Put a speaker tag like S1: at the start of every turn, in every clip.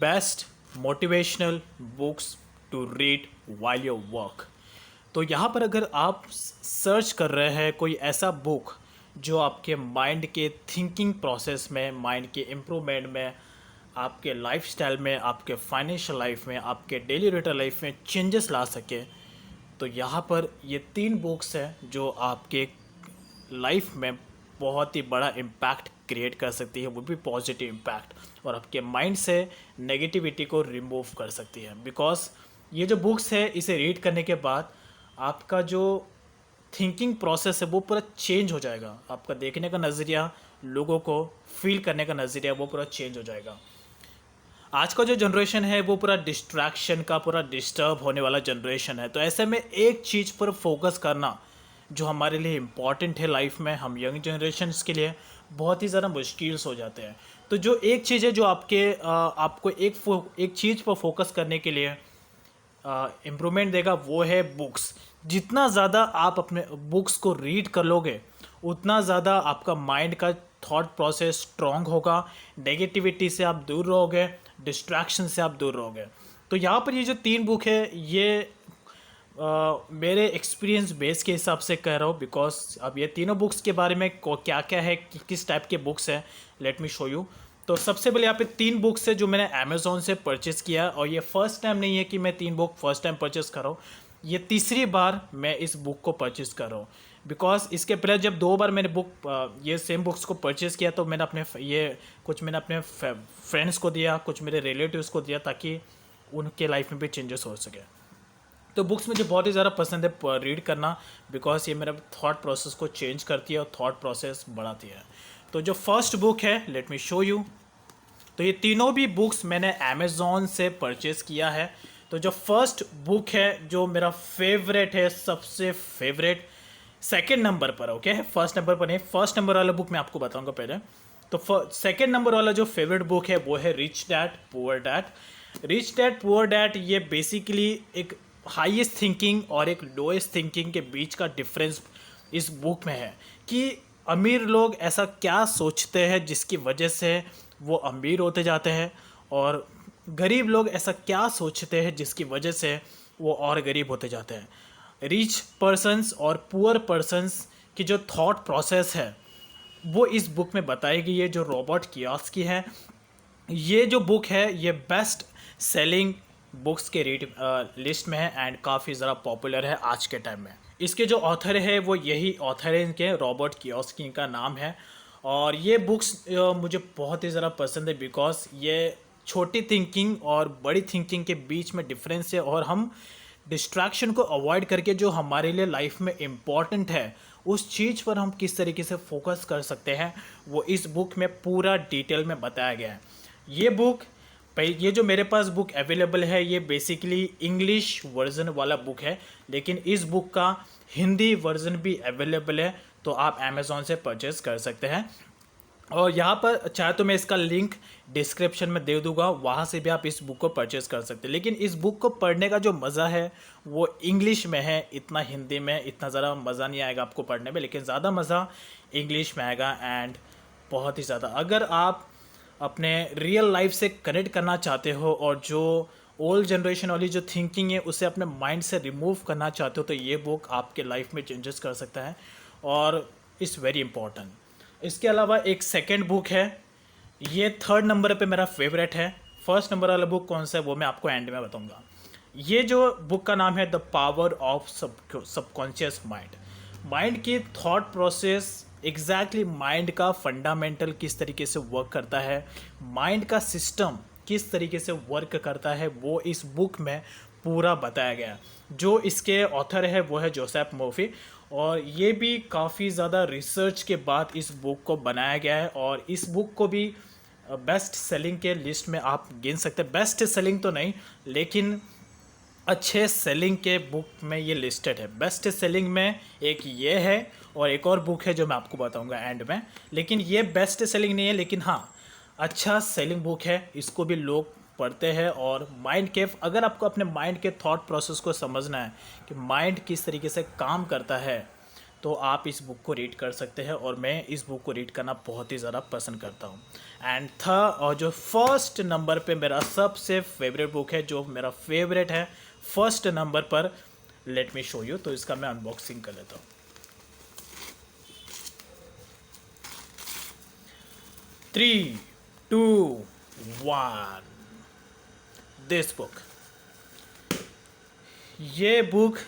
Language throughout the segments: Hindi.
S1: Best motivational books to read while your work. तो यहाँ पर अगर आप सर्च कर रहे हैं कोई ऐसा बुक जो आपके माइंड के थिंकिंग प्रोसेस में, माइंड के इम्प्रूवमेंट में, आपके लाइफस्टाइल में, आपके फाइनेंशियल लाइफ में, आपके डेली रूटीन लाइफ में चेंजेस ला सके, तो यहाँ पर ये 3 बुक्स हैं जो आपके लाइफ में बहुत ही बड़ा इम्पैक्ट क्रिएट कर सकती है, वो भी पॉजिटिव इम्पैक्ट, और आपके माइंड से नेगेटिविटी को रिमूव कर सकती है। बिकॉज ये जो बुक्स है, इसे रीड करने के बाद आपका जो थिंकिंग प्रोसेस है वो पूरा चेंज हो जाएगा। आपका देखने का नज़रिया, लोगों को फील करने का नज़रिया वो पूरा चेंज हो जाएगा। आज का जो जनरेशन है वो पूरा डिस्ट्रैक्शन का, पूरा डिस्टर्ब होने वाला जनरेशन है। तो ऐसे में एक चीज़ पर फोकस करना जो हमारे लिए इम्पॉर्टेंट है लाइफ में, हम यंग जनरेशन्स के लिए बहुत ही ज़्यादा मुश्किल्स हो जाते हैं। तो जो एक चीज़ है जो आपको एक चीज़ पर फोकस करने के लिए इम्प्रूवमेंट देगा, वो है बुक्स। जितना ज़्यादा आप अपने बुक्स को रीड कर लोगे, उतना ज़्यादा आपका माइंड का थॉट प्रोसेस स्ट्रॉन्ग होगा, नेगेटिविटी से आप दूर रहोगे, डिस्ट्रैक्शन से आप दूर रहोगे। तो यहाँ पर ये जो 3 बुक है, ये मेरे एक्सपीरियंस बेस के हिसाब से कह रहा हूँ। बिकॉज अब ये तीनों बुक्स के बारे में क्या क्या है, किस टाइप के बुक्स हैं, लेट मी शो यू। तो सबसे पहले यहाँ पे 3 बुक्स है जो मैंने अमेज़ॉन से परचेज़ किया, और ये फर्स्ट टाइम नहीं है कि मैं 3 बुक फर्स्ट टाइम परचेज़ कर रहा हूँ, ये तीसरी बार मैं इस बुक को परचेज़ कर रहा हूँ। बिकॉज इसके पहले जब 2 बार मैंने ये सेम बुक्स को परचेज़ किया, तो मैंने अपने फ्रेंड्स को दिया, कुछ मेरे रिलेटिव्स को दिया, ताकि उनके लाइफ में भी चेंजेस हो सके। तो बुक्स मुझे बहुत ही ज़्यादा पसंद है रीड करना, बिकॉज ये मेरा थॉट प्रोसेस को चेंज करती है और थॉट प्रोसेस बढ़ाती है। तो जो फर्स्ट बुक है, लेट मी शो यू। तो ये तीनों भी बुक्स मैंने अमेज़ॉन से परचेज़ किया है। तो जो फर्स्ट बुक है जो मेरा फेवरेट है, सबसे फेवरेट, सेकंड नंबर पर, ओके, फर्स्ट नंबर पर नहीं, फर्स्ट नंबर वाला बुक मैं आपको बताऊंगा पहले। तो सेकंड नंबर वाला जो फेवरेट बुक है वो है rich dad poor dad. Rich dad poor dad ये बेसिकली एक हाईएस्ट थिंकिंग और एक लोएस्ट थिंकिंग के बीच का डिफरेंस इस बुक में है, कि अमीर लोग ऐसा क्या सोचते हैं जिसकी वजह से वो अमीर होते जाते हैं, और गरीब लोग ऐसा क्या सोचते हैं जिसकी वजह से वो और गरीब होते जाते हैं। रिच पर्सन्स और पुअर पर्सन्स की जो थॉट प्रोसेस है वो इस बुक में बताई गई है, जो रॉबर्ट कियोसाकी है। ये जो बुक है ये बेस्ट सेलिंग बुक्स के लिस्ट में है, एंड काफ़ी ज़्यादा पॉपुलर है आज के टाइम में। इसके जो ऑथर है वो यही ऑथर है, इनके रॉबर्ट कियोसाकी का नाम है। और ये बुक्स मुझे बहुत ही ज़्यादा पसंद है, बिकॉज ये छोटी थिंकिंग और बड़ी थिंकिंग के बीच में डिफरेंस है, और हम डिस्ट्रैक्शन को अवॉइड करके जो हमारे लिए लाइफ में इम्पॉर्टेंट है उस चीज़ पर हम किस तरीके से फोकस कर सकते हैं, वो इस बुक में पूरा डिटेल में बताया गया है। ये जो मेरे पास बुक अवेलेबल है ये बेसिकली इंग्लिश वर्जन वाला बुक है, लेकिन इस बुक का हिंदी वर्जन भी अवेलेबल है, तो आप अमेज़ॉन से परचेज़ कर सकते हैं। और यहाँ पर चाहे तो मैं इसका लिंक डिस्क्रिप्शन में दे दूँगा, वहाँ से भी आप इस बुक को परचेज़ कर सकते हैं। लेकिन इस बुक को पढ़ने का जो मज़ा है वो इंग्लिश में है, इतना हिंदी में इतना ज़्यादा मज़ा नहीं आएगा आपको पढ़ने में, लेकिन ज़्यादा मज़ा इंग्लिश में आएगा। एंड बहुत ही ज़्यादा अगर आप अपने रियल लाइफ से कनेक्ट करना चाहते हो और जो ओल्ड जनरेशन वाली जो थिंकिंग है उसे अपने माइंड से रिमूव करना चाहते हो, तो ये बुक आपके लाइफ में चेंजेस कर सकता है, और इट्स वेरी इंपॉर्टेंट। इसके अलावा एक सेकंड बुक है, ये थर्ड नंबर पे मेरा फेवरेट है। फर्स्ट नंबर वाला बुक कौन सा है वो मैं आपको एंड में बताऊंगा। ये जो बुक का नाम है the power of subconscious mind. Mind की थॉट प्रोसेस, एग्जैक्टली माइंड का फंडामेंटल किस तरीके से वर्क करता है, माइंड का सिस्टम किस तरीके से वर्क करता है, वो इस बुक में पूरा बताया गया है। जो इसके ऑथर है वो है जोसेफ मर्फी, और ये भी काफ़ी ज़्यादा रिसर्च के बाद इस बुक को बनाया गया है, और इस बुक को भी बेस्ट सेलिंग के लिस्ट में आप गिन सकते हैं। बेस्ट सेलिंग तो नहीं, लेकिन अच्छे सेलिंग के बुक में ये लिस्टेड है। बेस्ट सेलिंग में एक ये है और एक और बुक है जो मैं आपको बताऊंगा एंड में, लेकिन ये बेस्ट सेलिंग नहीं है, लेकिन हाँ अच्छा सेलिंग बुक है, इसको भी लोग पढ़ते हैं। और माइंड के, अगर आपको अपने माइंड के थॉट प्रोसेस को समझना है कि माइंड किस तरीके से काम करता है, तो आप इस बुक को रीड कर सकते हैं, और मैं इस बुक को रीड करना बहुत ही ज़्यादा पसंद करता हूँ। एंड था और जो फर्स्ट नंबर पे मेरा सबसे फेवरेट बुक है, जो मेरा फेवरेट है फर्स्ट नंबर पर, लेट मी शो यू। तो इसका मैं अनबॉक्सिंग कर लेता हूँ। 3, 2, 1, दिस बुक। ये बुक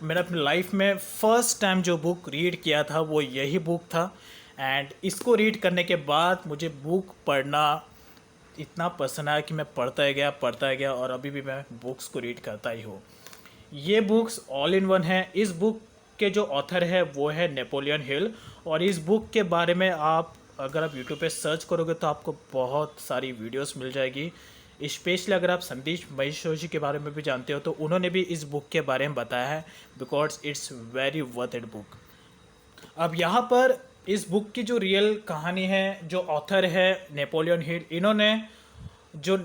S1: मैंने अपनी लाइफ में फ़र्स्ट टाइम जो बुक रीड किया था वो यही बुक था। एंड इसको रीड करने के बाद मुझे बुक पढ़ना इतना पसंद आया कि मैं पढ़ता ही गया, और अभी भी मैं बुक्स को रीड करता ही हूँ। ये बुक्स ऑल इन वन है। इस बुक के जो ऑथर है वो है नेपोलियन हिल, और इस बुक के बारे में आप अगर आप यूट्यूब पे सर्च करोगे तो आपको बहुत सारी वीडियोस मिल जाएगी। स्पेशली अगर आप संदेश महेश्वरी के बारे में भी जानते हो तो उन्होंने भी इस बुक के बारे में बताया है, because it's very worth it book. अब यहाँ पर इस बुक की जो रियल कहानी है, जो ऑथर है नेपोलियन हिल, इन्होंने जो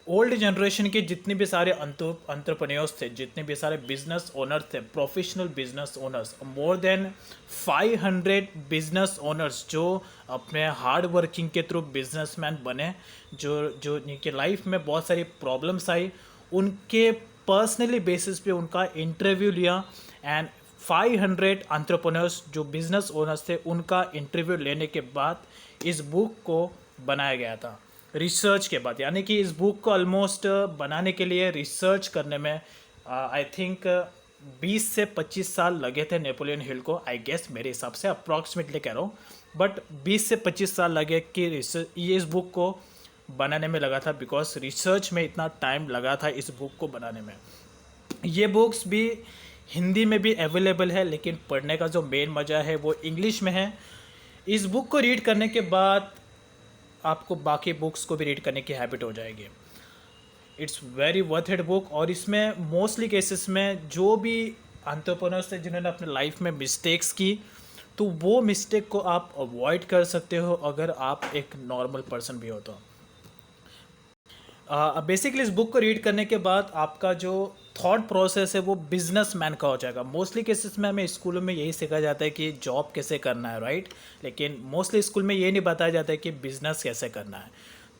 S1: ओल्ड जनरेशन के जितने भी सारे एंटरप्रेन्योर्स थे, जितने भी सारे बिजनेस ओनर्स थे, professional business owners, more than 500 business owners जो अपने हार्ड वर्किंग के थ्रू बिजनेसमैन बने, जो जिनके लाइफ में बहुत सारी प्रॉब्लम्स आई, उनके पर्सनली बेसिस पे उनका इंटरव्यू लिया। एंड 500 एंटरप्रेन्योर्स जो बिजनेस ओनर्स थे, उनका इंटरव्यू लेने के बाद इस बुक को बनाया गया था रिसर्च के बाद। यानी कि इस बुक को ऑलमोस्ट बनाने के लिए रिसर्च करने में आई थिंक 20 से 25 साल लगे थे नेपोलियन हिल को, आई गेस, मेरे हिसाब से अप्रॉक्सीमेटली कह रहा हूँ, बट 20 से 25 साल लगे कि ये इस बुक को बनाने में लगा था, बिकॉज रिसर्च में इतना टाइम लगा था इस बुक को बनाने में। ये बुक्स भी हिंदी में भी अवेलेबल है, लेकिन पढ़ने का जो मेन मज़ा है वो इंग्लिश में है। इस बुक को रीड करने के बाद आपको बाकी बुक्स को भी रीड करने की हैबिट हो जाएगी। It's very worth it book. और इसमें मोस्टली केसेस में जो भी एंटरप्रेन्योर्स थे जिन्होंने अपने लाइफ में मिस्टेक्स की, तो वो मिस्टेक को आप अवॉइड कर सकते हो अगर आप एक नॉर्मल पर्सन भी हो तो। बेसिकली इस बुक को रीड करने के बाद आपका जो थॉट प्रोसेस है वो बिजनेस मैन का हो जाएगा। मोस्टली केसेस में हमें स्कूलों में यही सिखाया जाता है कि जॉब कैसे करना है, राइट, लेकिन मोस्टली स्कूल में ये नहीं बताया जाता है कि बिजनेस कैसे करना है।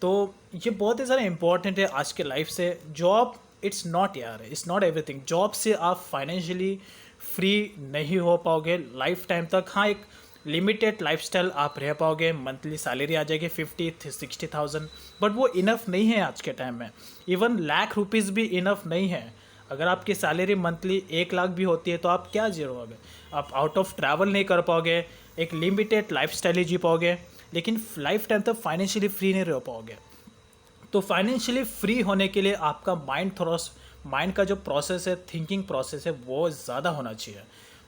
S1: तो ये बहुत ही ज़्यादा इंपॉर्टेंट है आज के लाइफ से। जॉब इट्स नॉट यार, इट्स नॉट एवरीथिंग। जॉब से आप फाइनेंशियली फ्री नहीं हो पाओगे लाइफ टाइम तक। हाँ, एक लिमिटेड लाइफस्टाइल आप रह पाओगे, मंथली सैलरी आ जाएगी 50-60,000, बट वो इनफ नहीं है आज के टाइम में। इवन लाख रुपीज़ भी इनफ नहीं है। अगर आपकी सैलरी मंथली 1 लाख भी होती है तो आप क्या जी रहोगे? आप आउट ऑफ ट्रैवल नहीं कर पाओगे, एक लिमिटेड लाइफस्टाइल ही जी पाओगे, लेकिन लाइफ टाइम तक फाइनेंशियली फ्री नहीं रह पाओगे। तो फाइनेंशियली फ्री होने के लिए आपका माइंड का जो प्रोसेस है, थिंकिंग प्रोसेस है, वो ज़्यादा होना चाहिए,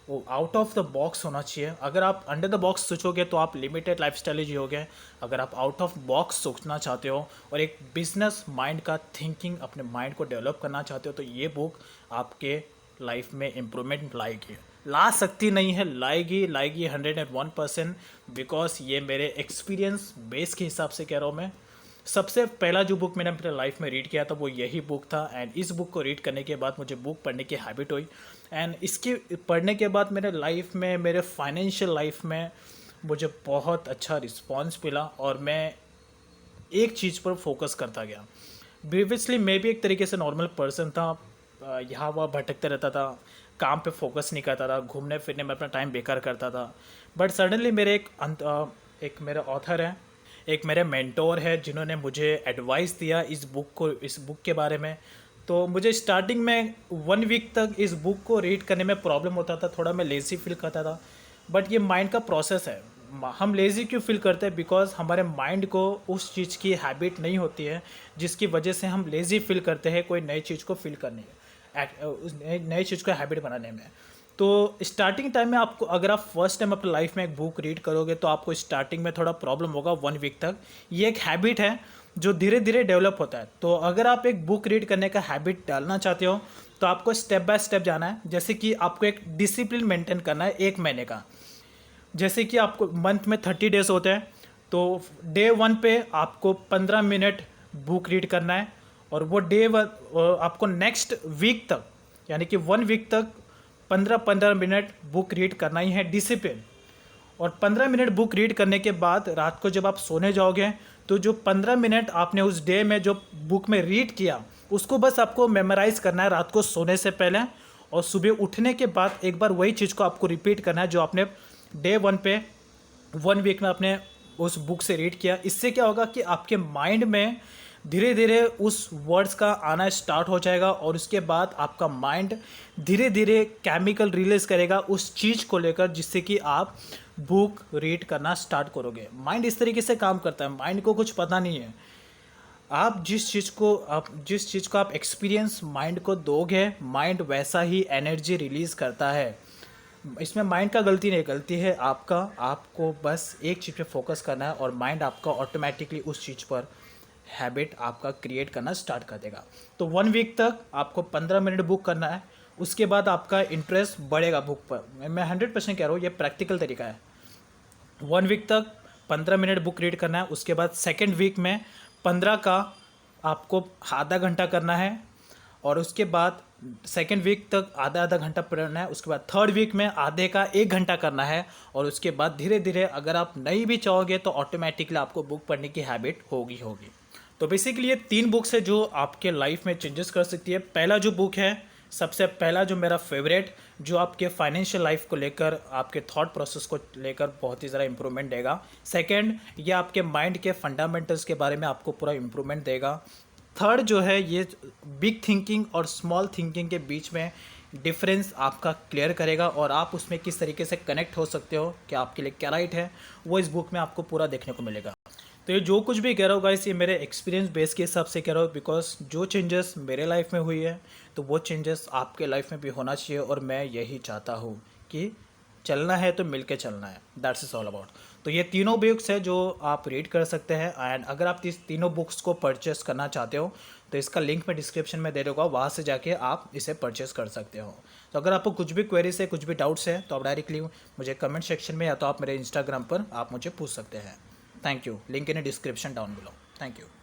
S1: वो आउट ऑफ द बॉक्स होना चाहिए। अगर आप अंडर द बॉक्स सोचोगे तो आप लिमिटेड लाइफस्टाइल ही जियोगे। अगर आप आउट ऑफ बॉक्स सोचना चाहते हो और एक बिजनेस माइंड का थिंकिंग अपने माइंड को डेवलप करना चाहते हो, तो ये बुक आपके लाइफ में इम्प्रूवमेंट लाएगी। ला सकती नहीं है, लाएगी 101%, बिकॉज ये मेरे एक्सपीरियंस बेस के हिसाब से कह रहा हूँ मैं। सबसे पहला जो बुक मैंने अपने लाइफ में रीड किया था वो यही बुक था। एंड इस बुक को रीड करने के बाद मुझे बुक पढ़ने की हैबिट हुई। एंड इसके पढ़ने के बाद मेरे लाइफ में, मेरे फाइनेंशियल लाइफ में मुझे बहुत अच्छा रिस्पॉन्स मिला, और मैं एक चीज़ पर फोकस करता गया। प्रीवियसली मैं भी एक तरीके से नॉर्मल पर्सन था, यहाँ वहाँ भटकते रहता था, काम पे फोकस नहीं करता था, घूमने फिरने में अपना टाइम बेकार करता था। बट सडनली मेरे एक मेरे ऑथर हैं, एक मेरे मेंटोर है, जिन्होंने मुझे एडवाइस दिया इस बुक के बारे में। तो मुझे स्टार्टिंग में 1 वीक तक इस बुक को रीड करने में प्रॉब्लम होता था, थोड़ा मैं लेज़ी फील करता था। बट ये माइंड का प्रोसेस है। हम लेज़ी क्यों फील करते हैं? बिकॉज हमारे माइंड को उस चीज़ की हैबिट नहीं होती है, जिसकी वजह से हम लेज़ी फील करते हैं कोई नई चीज़ को फील करने में, नई चीज़ को हैबिट बनाने में। तो स्टार्टिंग टाइम में आपको, अगर आप फर्स्ट टाइम अपनी लाइफ में एक बुक रीड करोगे तो आपको स्टार्टिंग में थोड़ा प्रॉब्लम होगा 1 वीक तक। ये एक हैबिट है जो धीरे धीरे डेवलप होता है। तो अगर आप एक बुक रीड करने का हैबिट डालना चाहते हो तो आपको स्टेप बाय स्टेप जाना है। जैसे कि आपको एक डिसिप्लिन मेंटेन करना है 1 महीने का। जैसे कि आपको मंथ में 30 डेज होते हैं, तो डे 1 पे आपको 15 मिनट बुक रीड करना है, और वो आपको नेक्स्ट वीक तक, यानी कि 1 वीक तक 15-15 मिनट बुक रीड करना ही है, डिसिप्लिन। और 15 मिनट बुक रीड करने के बाद रात को जब आप सोने जाओगे तो जो 15 मिनट आपने उस डे में जो बुक में रीड किया उसको बस आपको मेमोराइज़ करना है रात को सोने से पहले, और सुबह उठने के बाद एक बार वही चीज़ को आपको रिपीट करना है जो आपने डे 1 पे 1 वीक में आपने उस बुक से रीड किया। इससे क्या होगा कि आपके माइंड में धीरे धीरे उस वर्ड्स का आना स्टार्ट हो जाएगा, और उसके बाद आपका माइंड धीरे धीरे केमिकल रिलीज करेगा उस चीज़ को लेकर, जिससे कि आप बुक रीड करना स्टार्ट करोगे। माइंड इस तरीके से काम करता है, माइंड को कुछ पता नहीं है। आप जिस चीज़ को आप एक्सपीरियंस माइंड को दोगे, माइंड वैसा ही एनर्जी रिलीज़ करता है। इसमें माइंड का गलती नहीं, गलती है आपका। आपको बस एक चीज़ पे फोकस करना है और माइंड आपका ऑटोमेटिकली उस चीज़ पर हैबिट आपका क्रिएट करना स्टार्ट कर देगा। तो 1 वीक तक आपको 15 मिनट बुक करना है, उसके बाद आपका इंटरेस्ट बढ़ेगा बुक पर। मैं 100% कह रहा हूँ, ये प्रैक्टिकल तरीका है। 1 वीक तक 15 मिनट बुक रीड करना है, उसके बाद सेकेंड वीक में 15 का आपको आधा घंटा करना है, और उसके बाद सेकेंड वीक तक आधा आधा घंटा पढ़ना है। उसके बाद थर्ड वीक में आधे का 1 घंटा करना है, और उसके बाद धीरे धीरे अगर आप नहीं भी चाहोगे तो ऑटोमेटिकली आपको बुक पढ़ने की हैबिट होगी। तो बेसिकली ये 3 बुक्स है जो आपके लाइफ में चेंजेस कर सकती है। पहला जो बुक है, सबसे पहला जो मेरा फेवरेट, जो आपके फाइनेंशियल लाइफ को लेकर, आपके थॉट प्रोसेस को लेकर बहुत ही ज़्यादा इंप्रूवमेंट देगा। सेकंड, ये आपके माइंड के फंडामेंटल्स के बारे में आपको पूरा इंप्रूवमेंट देगा। थर्ड जो है, ये बिग थिंकिंग और स्मॉल थिंकिंग के बीच में डिफरेंस आपका क्लियर करेगा, और आप उसमें किस तरीके से कनेक्ट हो सकते हो, कि आपके लिए क्या राइट है, वो इस बुक में आपको पूरा देखने को मिलेगा। तो ये जो कुछ भी कह रहा हूँ गाइस, ये मेरे एक्सपीरियंस बेस के हिसाब से कह रहा हूँ, बिकॉज जो चेंजेस मेरे लाइफ में हुई है तो वो चेंजेस आपके लाइफ में भी होना चाहिए, और मैं यही चाहता हूँ कि चलना है तो मिलके चलना है। That's is all about. तो ये तीनों बुक्स है जो आप रीड कर सकते हैं, एंड अगर आप इस तीनों बुक्स को परचेस करना चाहते हो तो इसका लिंक मैं डिस्क्रिप्शन में दे दूँगा, वहाँ से जाके आप इसे परचेस कर सकते हो। तो अगर आपको कुछ भी क्वेरीज है, कुछ भी डाउट्स है, तो आप डायरेक्टली मुझे कमेंट सेक्शन में या तो आप मेरे इंस्टाग्राम पर आप मुझे पूछ सकते हैं। Thank you. Link in the description down below. Thank you.